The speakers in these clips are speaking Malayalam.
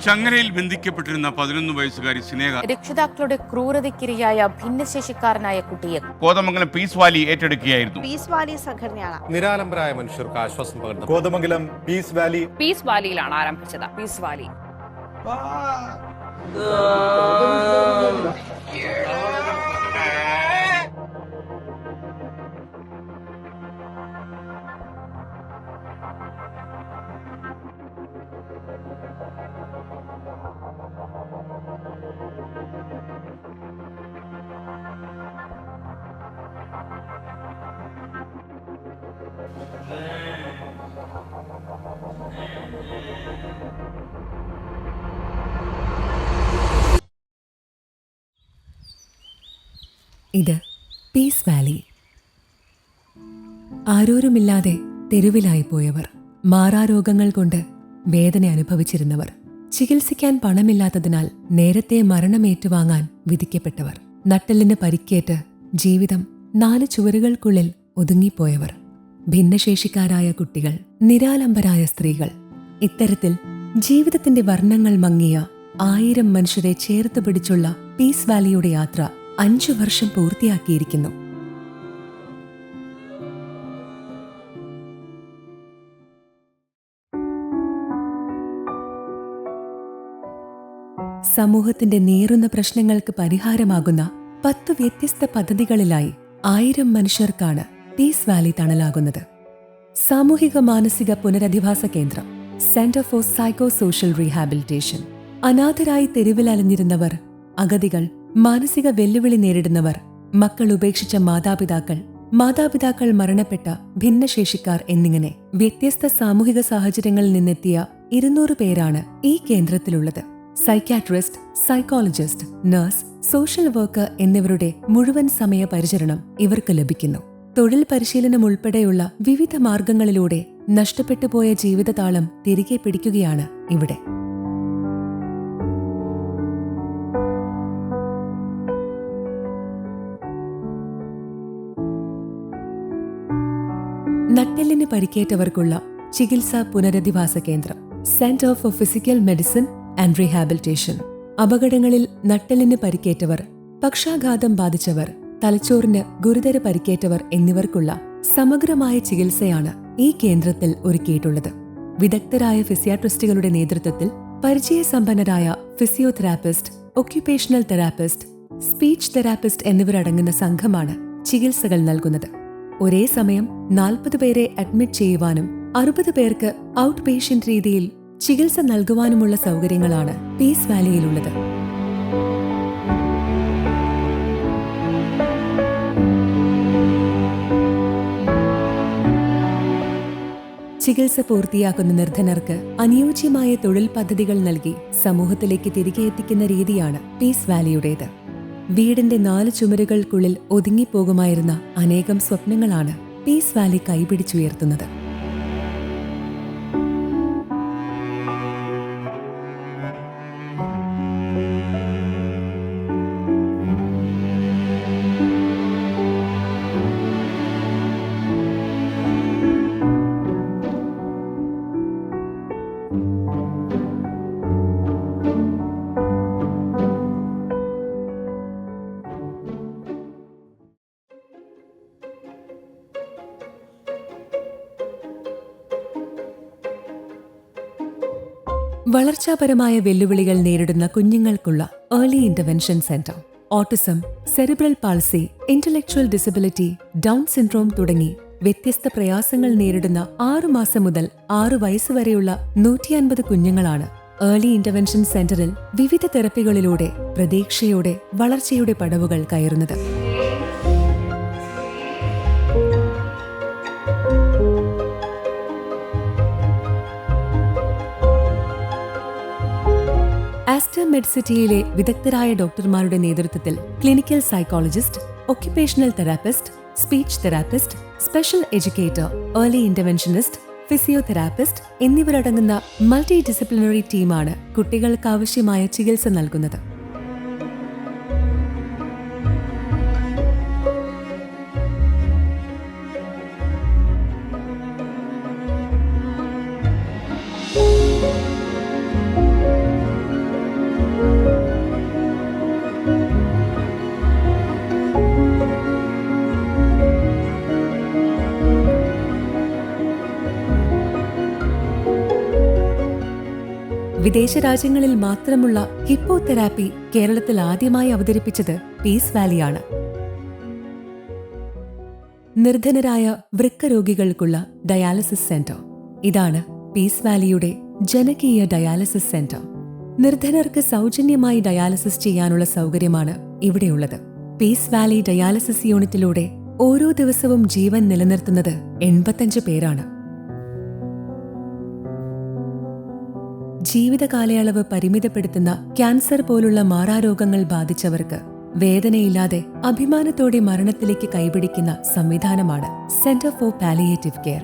ചങ്ങരയിൽ ബന്ധിക്കപ്പെട്ടിരുന്ന 11 വയസ്സുകാരി സ്നേഹ രക്ഷിതാക്കളുടെ ക്രൂരതയ്ക്കിരയായ ഭിന്നശേഷിക്കാരനായ കുട്ടിയെ കോതമംഗലം പീസ് വാലി ഏറ്റെടുക്കുകയായിരുന്നു. പീസ് വാലി സംഘടനയാണ് നിരാലംബരായ മനുഷ്യർക്ക് ആശ്വാസം പകർന്നത്. കോതമംഗലം പീസ് വാലിയിലാണ് ആരംഭിച്ചത്. പീസ് വാലി ഇത് പീസ് വാലി. ആരോരുമില്ലാതെ തെരുവിലായി പോയവർ, മാറാരോഗങ്ങൾ കൊണ്ട് വേദന അനുഭവിച്ചിരുന്നവർ, ചികിത്സിക്കാൻ പണമില്ലാത്തതിനാൽ നേരത്തെ മരണമേറ്റുവാങ്ങാൻ വിധിക്കപ്പെട്ടവർ, നട്ടെല്ലിന് പരിക്കേറ്റ് ജീവിതം 4 ചുവരുകൾക്കുള്ളിൽ ഒതുങ്ങിപ്പോയവർ, ഭിന്നശേഷിക്കാരായ കുട്ടികൾ, നിരാലംബരായ സ്ത്രീകൾ, ഇത്തരത്തിൽ ജീവിതത്തിന്റെ വർണ്ണങ്ങൾ മങ്ങിയ 1000 മനുഷ്യരെ ചേർത്ത് പിടിച്ചുള്ള പീസ് വാലിയുടെ യാത്ര 5 വർഷം പൂർത്തിയാക്കിയിരിക്കുന്നു. സമൂഹത്തിന്റെ നീറുന്ന പ്രശ്നങ്ങൾക്ക് പരിഹാരമാകുന്ന 10 വ്യത്യസ്ത പദ്ധതികളിലായി 1000 മനുഷ്യർക്കാണ് പീസ് വാലി തണലാകുന്നത്. സാമൂഹിക മാനസിക പുനരധിവാസ കേന്ദ്രം, centre for psycho social rehabilitation. അനാഥരായി തെരുവിലലഞ്ഞിരുന്നവർ, അഗതികൾ, മാനസിക വെല്ലുവിളി നേരിടുന്നവർ, മക്കൾ ഉപേക്ഷിച്ച മാതാപിതാക്കൾ മരണപ്പെട്ട ഭിന്നശേഷിക്കാർ എന്നിങ്ങനെ വ്യത്യസ്ത സാമൂഹിക സാഹചര്യങ്ങളിൽ നിന്നെത്തിയ 200 പേരാണ് ഈ കേന്ദ്രത്തിലുള്ളത്. Psychiatrist, psychologist, nurse, social worker എന്നിവരുടെ മുഴുവൻ സമയ പരിചരണം ഇവർക്ക് ലഭിക്കുന്നു. തൊഴിൽ പരിശീലനം ഉൾപ്പെടെയുള്ള വിവിധ മാർഗങ്ങളിലൂടെ നഷ്ടപ്പെട്ടുപോയ ജീവിതതാളം തിരികെ പിടിക്കുകയാണ് ഇവിടെ. നട്ടെല്ലിന് പരിക്കേറ്റവർക്കുള്ള ചികിത്സാ പുനരധിവാസ കേന്ദ്രം, centre four physical medicine and rehabilitation. അപകടങ്ങളിൽ നട്ടെല്ലിന് പരിക്കേറ്റവർ, പക്ഷാഘാതം ബാധിച്ചവർ, തലച്ചോറിന് ഗുരുതര പരിക്കേറ്റവർ എന്നിവർക്കുള്ള സമഗ്രമായ ചികിത്സയാണ് ഈ കേന്ദ്രത്തിൽ ഒരുക്കിയിട്ടുള്ളത്. വിദഗ്ധരായ ഫിസിയാട്രിസ്റ്റുകളുടെ നേതൃത്വത്തിൽ പരിചയസമ്പന്നരായ physiotherapist, occupational therapist, speech therapist എന്നിവരടങ്ങുന്ന സംഘമാണ് ചികിത്സകൾ നൽകുന്നത്. ഒരേ സമയം 40 പേരെ അഡ്മിറ്റ് ചെയ്യുവാനും 60 പേർക്ക് ഔട്ട് പേഷ്യന്റ് രീതിയിൽ ചികിത്സ നൽകുവാനുമുള്ള സൗകര്യങ്ങളാണ് പീസ് വാലിയിലുള്ളത്. ചികിത്സ പൂർത്തിയാക്കുന്ന നിർധനർക്ക് അനുയോജ്യമായ തൊഴിൽ പദ്ധതികൾ നൽകി സമൂഹത്തിലേക്ക് തിരികെ എത്തിക്കുന്ന രീതിയാണ് പീസ് വാലിയുടേത്. വീടിന്റെ 4 ചുമരുകൾക്കുള്ളിൽ ഒതുങ്ങിപ്പോകുമായിരുന്ന അനേകം സ്വപ്നങ്ങളാണ് പീസ് വാലി കൈപിടിച്ചുയർത്തുന്നത്. വളർച്ചാപരമായ വെല്ലുവിളികൾ നേരിടുന്ന കുഞ്ഞുങ്ങൾക്കുള്ള early intervention centre, autism, cerebral palsy, intellectual disability, Down syndrome തുടങ്ങി വ്യത്യസ്ത പ്രയാസങ്ങൾ നേരിടുന്ന 6 മാസം മുതൽ 6 വയസ്സുവരെയുള്ള 150 കുഞ്ഞുങ്ങളാണ് ഏർലി ഇന്റർവെൻഷൻ സെന്ററിൽ വിവിധ തെറപ്പികളിലൂടെ പ്രതീക്ഷയോടെ വളർച്ചയുടെ പടവുകൾ കയറുന്നത്. ആസ്റ്റർ മെഡ്സിറ്റിയിലെ വിദഗ്ധരായ ഡോക്ടർമാരുടെ നേതൃത്വത്തിൽ clinical psychologist, occupational therapist, speech therapist, special educator, early interventionist, physiotherapist എന്നിവരടങ്ങുന്ന മൾട്ടി ഡിസിപ്ലിനറി ടീമാണ് കുട്ടികൾക്ക് ആവശ്യമായ ചികിത്സ നൽകുന്നത്. വിദേശ രാജ്യങ്ങളിൽ മാത്രമുള്ള ഹിപ്പോതെറാപ്പി കേരളത്തിൽ ആദ്യമായി അവതരിപ്പിച്ചത് പീസ് വാലിയാണ്. നിർധനരായ വൃക്ക രോഗികൾക്കുള്ള ഡയാലിസിസ് സെന്റർ. ഇതാണ് പീസ് വാലിയുടെ ജനകീയ ഡയാലിസിസ് സെന്റർ. നിർധനർക്ക് സൗജന്യമായി ഡയാലിസിസ് ചെയ്യാനുള്ള സൗകര്യമാണ് ഇവിടെയുള്ളത്. പീസ് വാലി ഡയാലിസിസ് യൂണിറ്റിലൂടെ ഓരോ ദിവസവും ജീവൻ നിലനിർത്തുന്നത് 85 പേരാണ്. ജീവിതകാലയളവ് പരിമിതപ്പെടുത്തുന്ന ക്യാൻസർ പോലുള്ള മാറാരോഗങ്ങൾ ബാധിച്ചവർക്ക് വേദനയില്ലാതെ അഭിമാനത്തോടെ മരണത്തിലേക്ക് കൈപിടിക്കുന്ന സംവിധാനമാണ് centre for palliative care.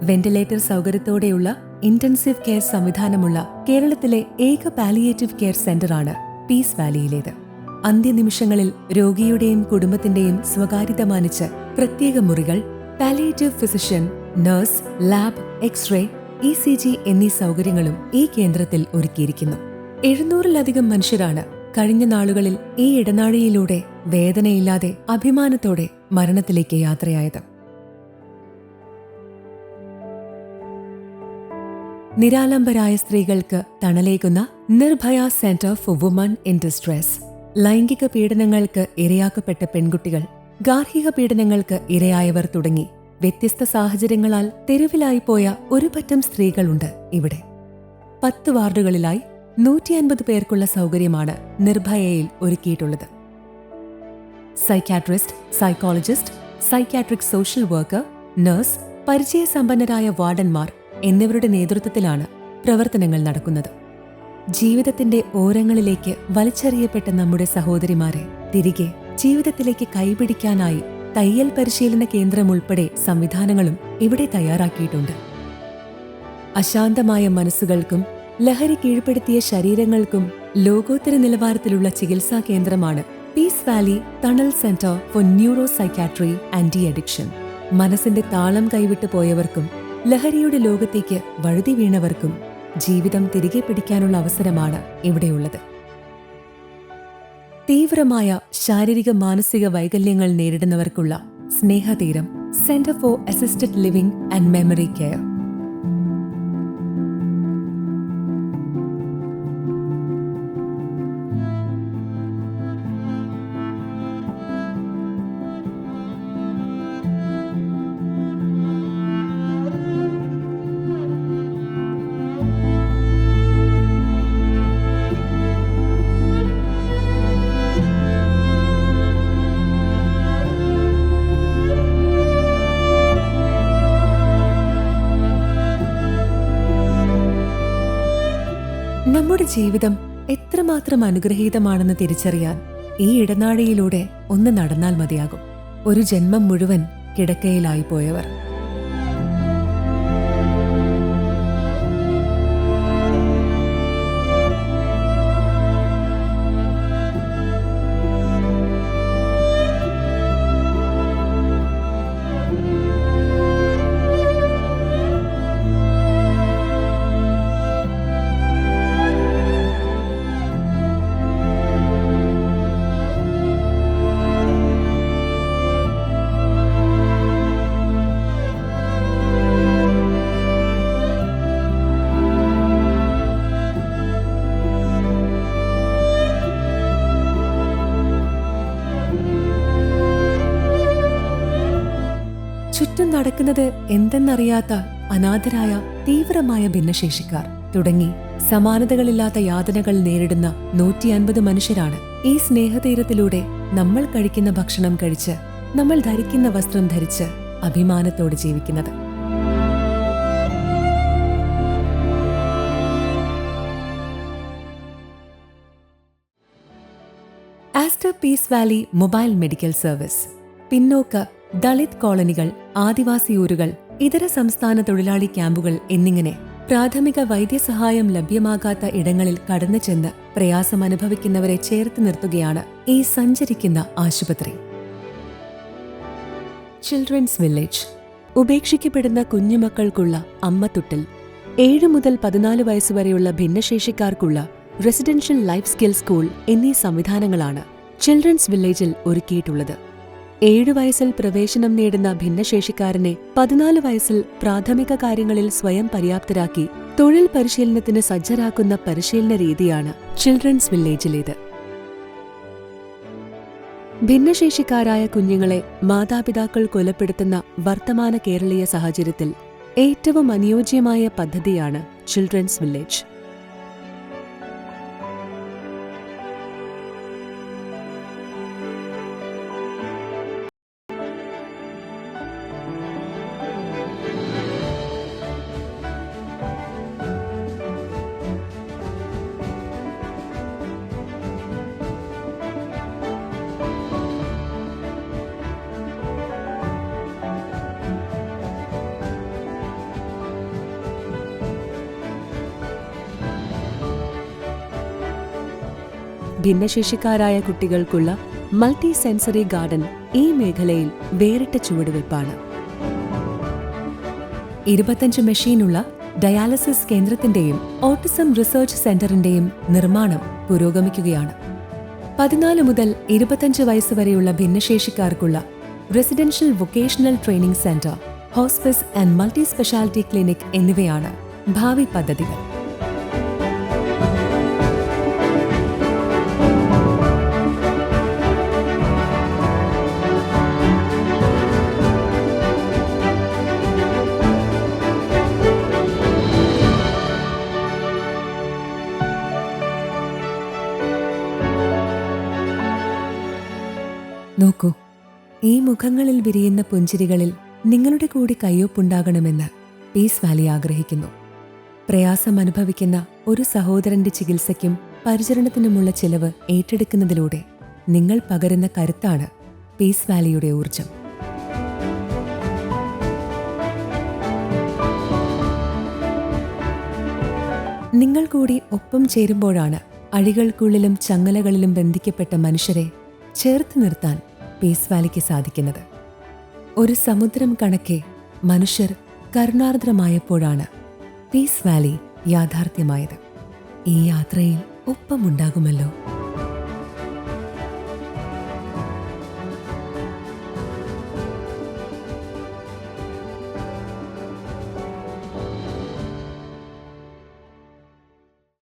Ventilator സൗകര്യത്തോടെയുള്ള ഇന്റൻസീവ് കെയർ സംവിധാനമുള്ള കേരളത്തിലെ ഏക പാലിയേറ്റീവ് കെയർ സെന്ററാണ് പീസ് വാലിയിലേത്. അന്ത്യനിമിഷങ്ങളിൽ രോഗിയുടെയും കുടുംബത്തിന്റെയും സ്വകാര്യത മാനിച്ച് പ്രത്യേക മുറികൾ, palliative physician, nurse, lab, x-ray, ECG എന്നീ സൗകര്യങ്ങളും ഈ കേന്ദ്രത്തിൽ ഒരുക്കിയിരിക്കുന്നു. 700-ലധികം മനുഷ്യരാണ് കഴിഞ്ഞ നാളുകളിൽ ഈ ഇടനാഴിയിലൂടെ വേദനയില്ലാതെ അഭിമാനത്തോടെ മരണത്തിലേക്ക് യാത്രയായത്. നിരാലംബരായ സ്ത്രീകൾക്ക് തണലേകുന്ന Nirbhaya centre for woman in distress. ലൈംഗിക പീഡനങ്ങൾക്ക് ഇരയാക്കപ്പെട്ട പെൺകുട്ടികൾ, ഗാർഹിക പീഡനങ്ങൾക്ക് ഇരയായവർ തുടങ്ങി വ്യത്യസ്ത സാഹചര്യങ്ങളാൽ തെരുവിലായിപ്പോയ ഒരു പറ്റം സ്ത്രീകളുണ്ട് ഇവിടെ. 10 വാർഡുകളിലായി 150 പേർക്കുള്ള സൗകര്യമാണ് നിർഭയയിൽ ഒരുക്കിയിട്ടുള്ളത്. Psychiatrist, psychologist, psychiatric social worker, nurse, പരിചയസമ്പന്നരായ വാർഡന്മാർ എന്നിവരുടെ നേതൃത്വത്തിലാണ് പ്രവർത്തനങ്ങൾ നടക്കുന്നത്. ജീവിതത്തിന്റെ ഓരങ്ങളിലേക്ക് വലിച്ചെറിയപ്പെട്ട നമ്മുടെ സഹോദരിമാരെ തിരികെ ജീവിതത്തിലേക്ക് കൈപിടിക്കാനായി തയ്യൽ പരിശീലന കേന്ദ്രം ഉൾപ്പെടെ സംവിധാനങ്ങളും ഇവിടെ തയ്യാറാക്കിയിട്ടുണ്ട്. അശാന്തമായ മനസ്സുകൾക്കും ലഹരി കീഴ്പ്പെടുത്തിയ ശരീരങ്ങൾക്കും ലോകോത്തര നിലവാരത്തിലുള്ള ചികിത്സാ കേന്ദ്രമാണ് Peace Valley tunnel centre for neuropsychiatry and de addiction. മനസ്സിന്റെ താളം കൈവിട്ടു പോയവർക്കും ലഹരിയുടെ ലോകത്തേക്ക് വഴുതി വീണവർക്കും ജീവിതം തിരികെ പിടിക്കാനുള്ള അവസരമാണ് ഇവിടെയുള്ളത്. തീവ്രമായ ശാരീരിക മാനസിക വൈകല്യങ്ങൾ നേരിടുന്നവർക്കുള്ള Snehatheeram centre for assisted living and memory care. നമ്മുടെ ജീവിതം എത്രമാത്രം അനുഗ്രഹീതമാണെന്ന് തിരിച്ചറിയാൻ ഈ ഇടനാഴിയിലൂടെ ഒന്ന് നടന്നാൽ മതിയാകും. ഒരു ജന്മം മുഴുവൻ കിടക്കയിലായി പോയവർ, ചുറ്റും നടക്കുന്നത് എന്തെന്നറിയാത്ത അനാഥരായ തീവ്രമായ ഭിന്നശേഷിക്കാർ തുടങ്ങി സമാനതകളില്ലാത്ത യാതനകൾ നേരിടുന്ന 150 മനുഷ്യരാണ് ഈ സ്നേഹതീരത്തിലൂടെ നമ്മൾ കഴിക്കുന്ന ഭക്ഷണം കഴിച്ച്, നമ്മൾ ധരിക്കുന്ന വസ്ത്രം ധരിച്ച് അഭിമാനത്തോടെ ജീവിക്കുന്നത്. Aster Peace Valley mobile medical service. പിന്നോക്ക, ദളിത് കോളനികൾ, ആദിവാസി ഊരുകൾ, ഇതര സംസ്ഥാന തൊഴിലാളി ക്യാമ്പുകൾ എന്നിങ്ങനെ പ്രാഥമിക വൈദ്യസഹായം ലഭ്യമാകാത്ത ഇടങ്ങളിൽ കടന്നു ചെന്ന് പ്രയാസമനുഭവിക്കുന്നവരെ ചേർത്ത് നിർത്തുകയാണ് ഈ സഞ്ചരിക്കുന്ന ആശുപത്രി. Children's village. ഉപേക്ഷിക്കപ്പെടുന്ന കുഞ്ഞുമക്കൾക്കുള്ള അമ്മത്തുട്ടിൽ, 7 മുതൽ 14 വയസ്സുവരെയുള്ള ഭിന്നശേഷിക്കാർക്കുള്ള റെസിഡൻഷ്യൽ ലൈഫ് സ്കിൽ സ്കൂൾ എന്നീ സംവിധാനങ്ങളാണ് ചിൽഡ്രൻസ് വില്ലേജിൽ ഒരുക്കിയിട്ടുള്ളത്. 7 വയസ്സിൽ പ്രവേശനം നേടുന്ന ഭിന്നശേഷിക്കാരനെ 14 വയസ്സിൽ പ്രാഥമിക കാര്യങ്ങളിൽ സ്വയം പര്യാപ്തരാക്കി തൊഴിൽ പരിശീലനത്തിന് സജ്ജരാക്കുന്ന പരിശീലന രീതിയാണ് ചിൽഡ്രൻസ് വില്ലേജിലേത്. ഭിന്നശേഷിക്കാരായ കുഞ്ഞുങ്ങളെ മാതാപിതാക്കൾ കൊലപ്പെടുത്തുന്ന വർത്തമാന കേരളീയ സാഹചര്യത്തിൽ ഏറ്റവും അനുയോജ്യമായ പദ്ധതിയാണ് ചിൽഡ്രൻസ് വില്ലേജ്. ഭിന്നശേഷിക്കാരായ കുട്ടികൾക്കുള്ള മൾട്ടി സെൻസറി ഗാർഡൻ ഈ മേഖലയിൽ വേറിട്ട ചുവടുവയ്പ്പാണ്. 25 മെഷീനുള്ള ഡയാലിസിസ് കേന്ദ്രത്തിന്റെയും ഓട്ടിസം റിസർച്ച് സെന്ററിന്റെയും നിർമ്മാണം പുരോഗമിക്കുകയാണ്. 14 മുതൽ 25 വയസ്സുവരെയുള്ള ഭിന്നശേഷിക്കാർക്കുള്ള residential vocational training centre, hospice and multi speciality clinic എന്നിവയാണ് ഭാവി പദ്ധതികൾ. നോക്കൂ, ഈ മുഖങ്ങളിൽ വിരിയുന്ന പുഞ്ചിരികളിൽ നിങ്ങളുടെ കൂടി കയ്യൊപ്പുണ്ടാകണമെന്ന് പീസ് വാലി ആഗ്രഹിക്കുന്നു. പ്രയാസം അനുഭവിക്കുന്ന ഒരു സഹോദരന്റെ ചികിത്സയ്ക്കും പരിചരണത്തിനുമുള്ള ചെലവ് ഏറ്റെടുക്കുന്നതിലൂടെ നിങ്ങൾ പകരുന്ന കരുത്താണ് പീസ് വാലിയുടെ ഊർജം. നിങ്ങൾ കൂടി ഒപ്പം ചേരുമ്പോഴാണ് അഴികൾക്കുള്ളിലും ചങ്ങലകളിലും ബന്ധിക്കപ്പെട്ട മനുഷ്യരെ ചേർത്ത് നിർത്താൻ പീസ് വാലിക്ക് സാധിക്കുന്നത്. ഒരു സമുദ്രം കണക്കെ മനുഷ്യർ കരുണാർദ്രമായപ്പോഴാണ് പീസ് വാലി യാഥാർത്ഥ്യമായത്. ഈ യാത്രയിൽ ഒപ്പമുണ്ടാകുമല്ലോ.